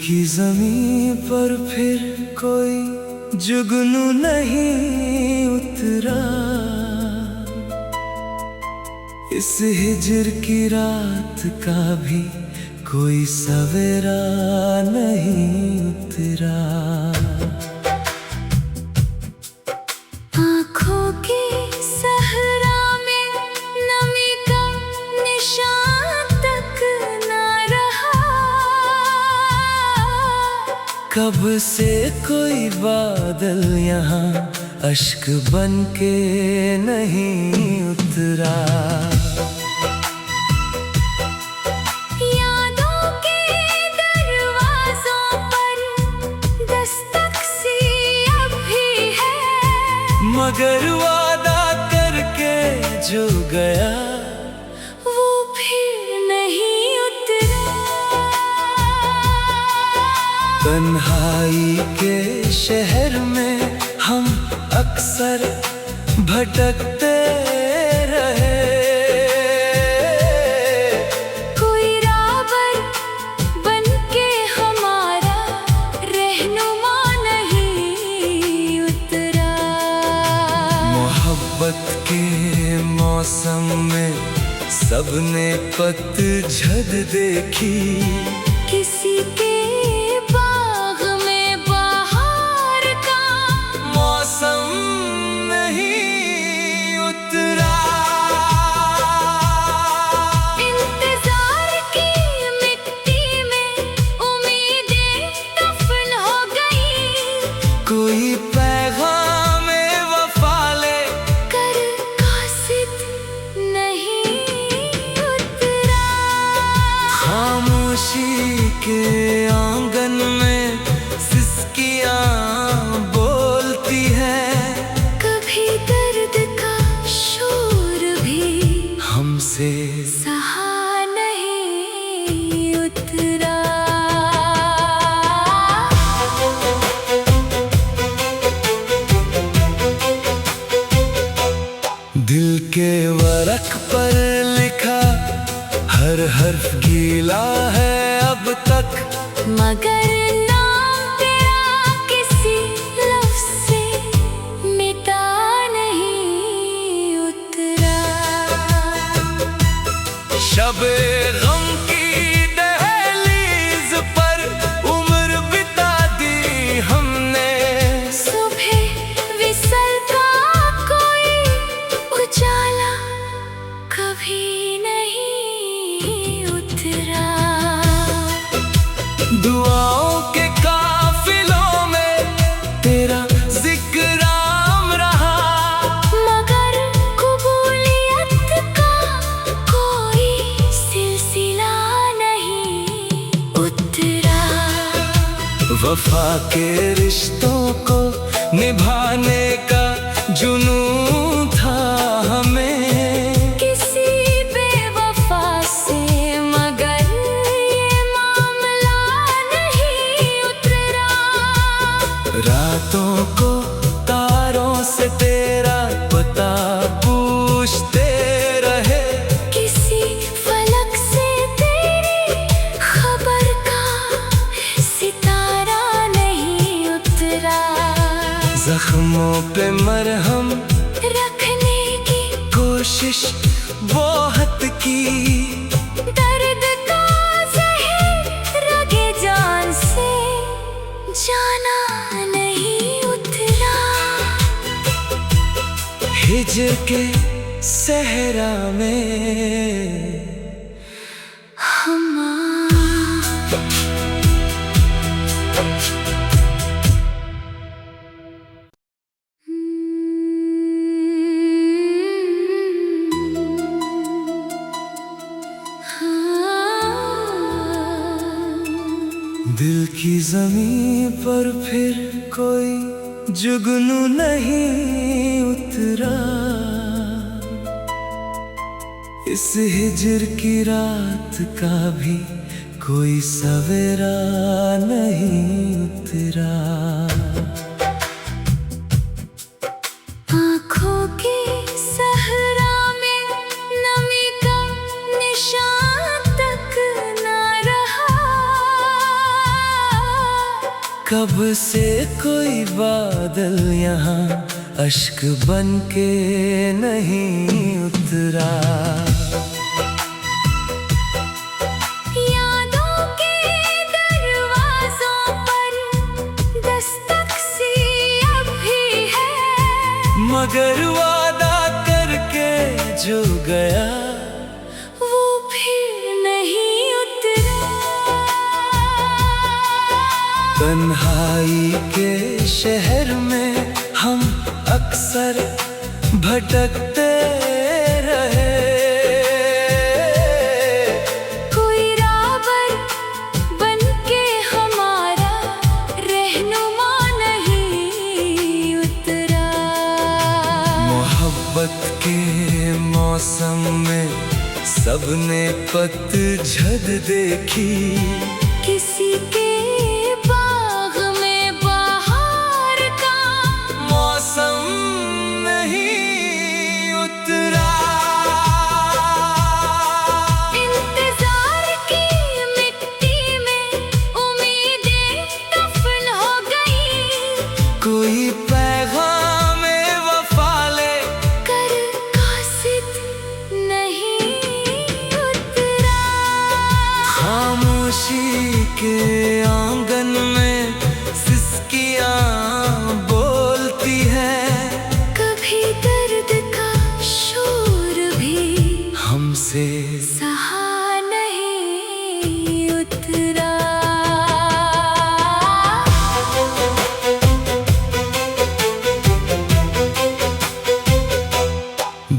की ज़मीं पर फिर कोई जुगनू नहीं उतरा। इस हिज्र की रात का भी कोई सवेरा नहीं उतरा। आँखों के सहरा में नमी का निशान तक ना रहा। कब से कोई बादल यहाँ अश्क बन के नहीं उतरा। यादों के दरवाजों पर दस्तक सी अब भी है, मगर वादा करके जो गया वो फिर नहीं उतरा। तन्हाई के शहर में हम अक्सर भटकते रहे। कोई राहबर बनके हमारा रहनुमा नहीं उतरा। मोहब्बत के मौसम में सबने पतझड़ देखी। किसी के बाग में बहार का मौसम नहीं उतरा। इंतजार की मिट्टी में उम्मीदें दफन हो गई। कोई पैगाम वफा ले कर कासिद नहीं उतरा। खामोशी के आंगन में सिसकियां बोलती है। कभी दर्द का शोर भी हमसे सहा नहीं उतरा। दिल के वरक पर लिखा हर हर्फ गीला है अब तक। मगर नाम तेरा किसी लफ्ज़ से मिटा नहीं उतरा। शबे गम की दहलीज पर उम्र बिता दी हमने। सुबह विसल का कोई उजाला कभी नहीं उतरा। दुआओं के काफिलों में तेरा जिक्र आम रहा। मगर कबूलियत का कोई सिलसिला नहीं उतरा। वफा के रिश्तों को निभाने का जुनून था हमें। किसी बेवफा से मगर ये मामला नहीं उतरा। रातों को तारों से तेरा पता पूछते रहे। किसी फलक से तेरी खबर का सितारा नहीं उतरा। जख्मों पे मरहम रखने की कोशिश बहुत की। दर्द का ज़हर रगे जान से जाना नहीं उतरा। हिज्र के सहरा में हम दिल की ज़मीं पर फिर कोई जुगनू नहीं उतरा। इस हिज्र की रात का भी कोई सवेरा नहीं उतरा। आँखों के सहरा में नमी का निशान तक ना रहा। कब से कोई बादल यहाँ अश्क बन के नहीं उतरा। यादों के दरवाजों पर दस्तक सी अब भी है, मगर वादा करके जो गया वो फिर नहीं उतरा। तन्हाई के शहर में हम अक्सर भटकते रहे, कोई राहबर बनके हमारा रहनुमा नहीं उतरा। मोहब्बत के मौसम में सबने पतझड़ देखी, किसी के बाग में बहार का मौसम नहीं उतरा। इंतजार की मिट्टी में उम्मीदें दफन हो गई, कोई पैगाम वफा ले कर कासिद नहीं उतरा। खामोशी के आंगन में सिसकियां बोलती है, कभी दर्द का शोर भी हमसे सहा नहीं उतरा।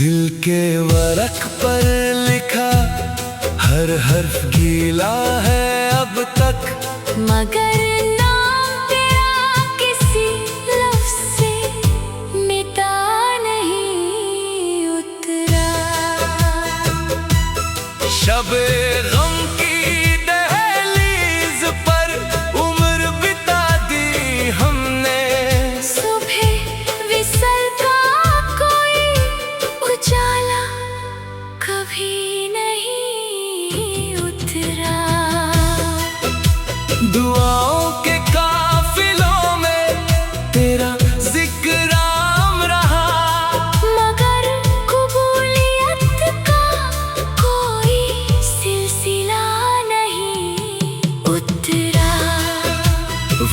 दिल के वरक पर लिखा हर हर्फ गीला है अब तक, मगर नाम तेरा किसी लफ्ज़ से मिटा नहीं उतरा। शबे गम की दहलीज पर उम्र बिता दी हमने, सुबह विसल का कोई उजाला कभी नहीं उतरा। दुआओं के काफिलों में तेरा जिक्र आम रहा, मगर कबूलियत का कोई सिलसिला नहीं उतरा।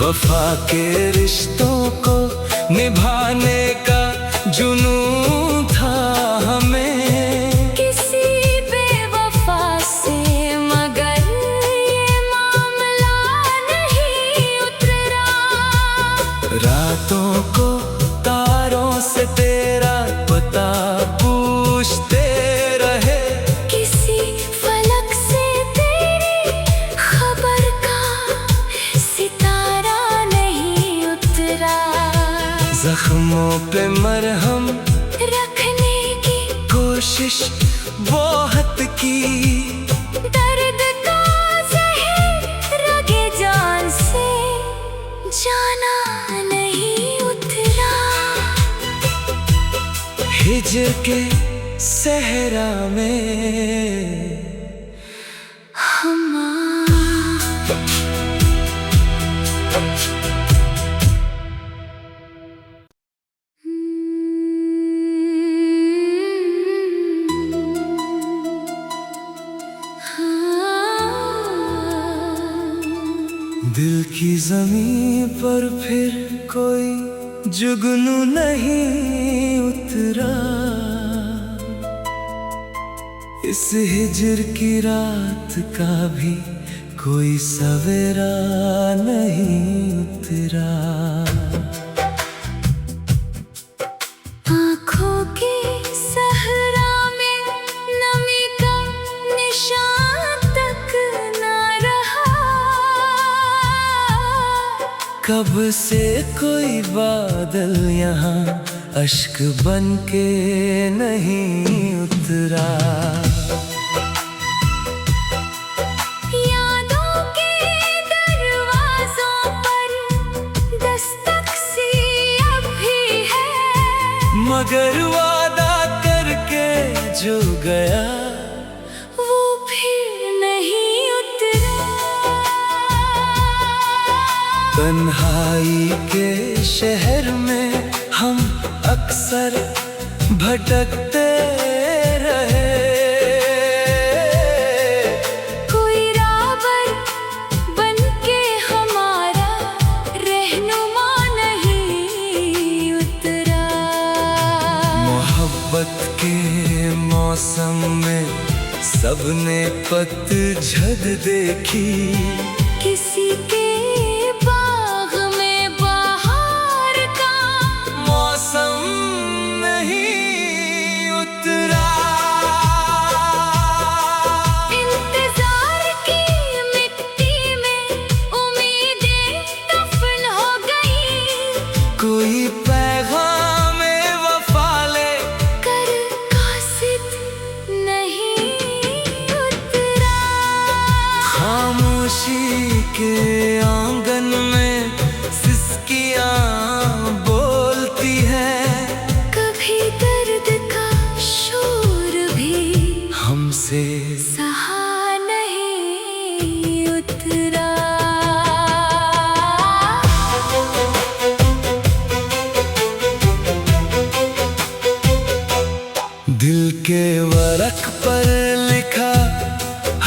वफा के रिश्तों को निभाने का जुनून था हमें, किसी बेवफा से मगर ये मामला नहीं उतरा। रातों को तारों से तेरा पता पूछते रहे, किसी फलक से तेरी खबर का सितारा नहीं उतरा। जख्मों पे मरहम रखने की कोशिश बहुत की, दर्द का ज़हर रगे जान से जाना नहीं उतरा। हिजर के सहरा में हम दिल की ज़मीं पर फिर कोई जुगनू नहीं उतरा। इस हिजर की रात का भी कोई सवेरा नहीं उतरा। आँखों के सहरा में नमी का निशान तक ना रहा, कब से कोई बादल यहाँ अश्क बन के नहीं उतरा। यादों के दरवाजों पर दस्तक सी अब भी है, मगर वादा करके जो गया वो फिर नहीं उतरा। तन्हाई के शहर में हम अक्सर भटकते रहे। कोई रावर बनके हमारा रहनुमा नहीं उतरा। मोहब्बत के मौसम में सबने पतझड़ देखी। किसी के बाग में बहार का मौसम नहीं उतरा। इंतजार की मिट्टी में उम्मीदें दफन हो गई। कोई पैगाम वफा ले कर कासिद नहीं उतरा। खामोशी के आंगन में सिसकियां बोलती है। कभी दर्द का शोर भी हमसे सहा नहीं उतरा। दिल के वरक पर लिखा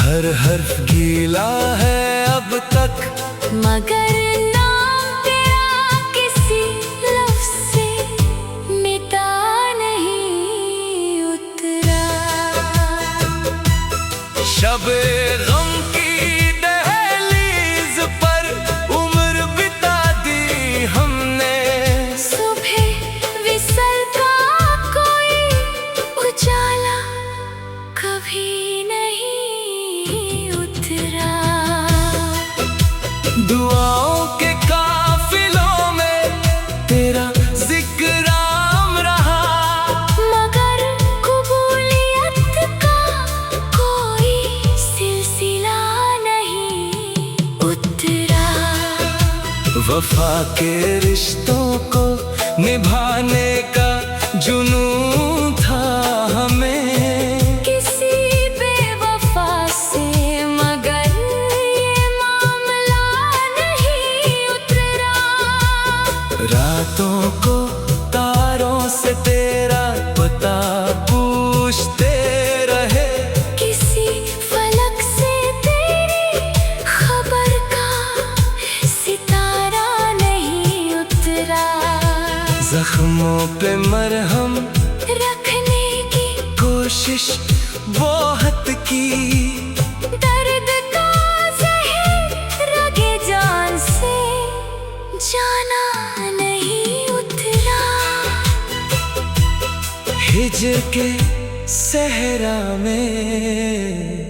हर हर्फ गीला है अब तक। मगर नाम तेरा किसी लफ्ज़ से मिटा नहीं उतरा। शबे गम की दहलीज पर उम्र बिता दी हमने। सुबह विसल का कोई उजाला कभी नहीं उतरा। दुआओं के काफिलों में तेरा जिक्र आम रहा। मगर कबूलियत का कोई सिलसिला नहीं उतरा। वफा के रिश्तों को निभाने का जुनून था हमें। किसी बेवफा से मगर ये मामला नहीं उतरा। रातों को तारों से तेरा पता पूछते रहे। किसी फलक से तेरी खबर का सितारा नहीं उतरा। जख्मों पे मरहम रखने की कोशिश बहुत की। दर्द का जहर रगे जान से जाना नहीं उतरा। हिज्र के सहरा में